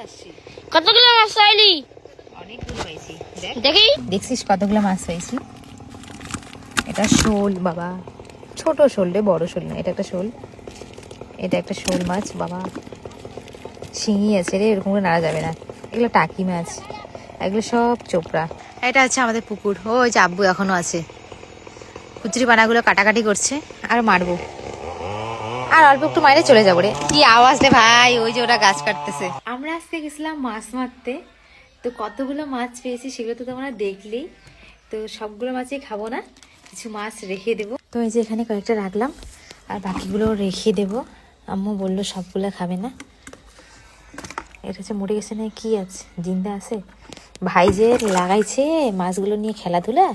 আসছি। কতগুলো মাছ চাইলি? অনেকগুলো পাইছি। দেখি দেখছিস কতগুলো মাছ পাইছি? এটা শোল বাবা, ছোট শোল রে, বড় শোল না। এটা একটা শোল, এটা একটা শোল মাছ বাবা। শিঙি আছে রে, এরকম করে নাড়া যাবে না। এগুলো টাকি মাছ, এগুলো সব চোপড়া। এটা হচ্ছে আমাদের পুকুর। ও ওই যে আব্বু এখনো আছে, কুচুরি পানাগুলো কাটাকাটি করছে। আর মারবো, আর অল্প একটু মাইরে চলে যাবো রে। কি আওয়াজ রে ভাই, ওই যে ওরা গাছ কাটতেছে। আমরা আজকে গেছিলাম মাছ মারতে, তো কতগুলো মাছ পেয়েছি সেগুলো তো তোমরা দেখলেই। তো সবগুলো মাছই খাবো না, কিছু মাছ রেখে দেবো। তো এই যে এখানে কয়েকটা রাখলাম, আর বাকিগুলো রেখে দেবো। আম্মু বললো সবগুলো খাবে না। এটা হচ্ছে মরে গেছে না, কি আছে, জিন্দা আছে। ভাই যে লাগাইছে মাছগুলো নিয়ে খেলাধুলা।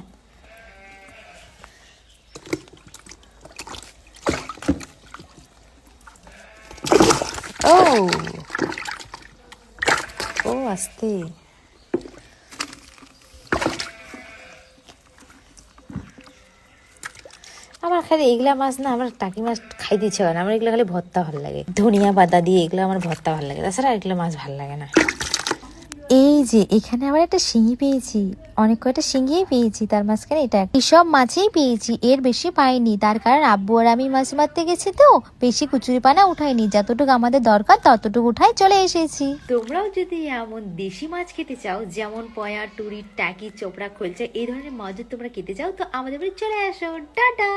ও ও আস্তে। আমার খালি এগুলা মাছ না, আমার টাকি মাছ খাইতে ইচ্ছে হয় না। আমার এগুলো খালি ভর্তা ভালো লাগে, ধনিয়া পাতা দিয়ে এগুলো আমার ভর্তা ভালো লাগে, তাছাড়া এগুলো মাছ ভালো লাগে না। এই যে এখানে আবার একটা শিঙি পেয়েছি, অনেক কয়টা শিঙিই পেয়েছি, তার মাঝখানে এটা সব মাছেই পেয়েছি, এর বেশি পাইনি। তার কারণ আব্বু আর আমি মাছ মারতে গেছি, তো বেশি কুচুরি পানা উঠাইনি, যতটুকু আমাদের দরকার ততটুকু উঠাই চলে এসেছি। তোমরাও যদি এমন দেশি মাছ খেতে চাও, যেমন পয়া, টুরি, টাকি, চোপড়া, খোলচা, এই ধরনের মাছ যদি তোমরা খেতে চাও, তো আমাদের বাড়ি চলে আসো। টাটা।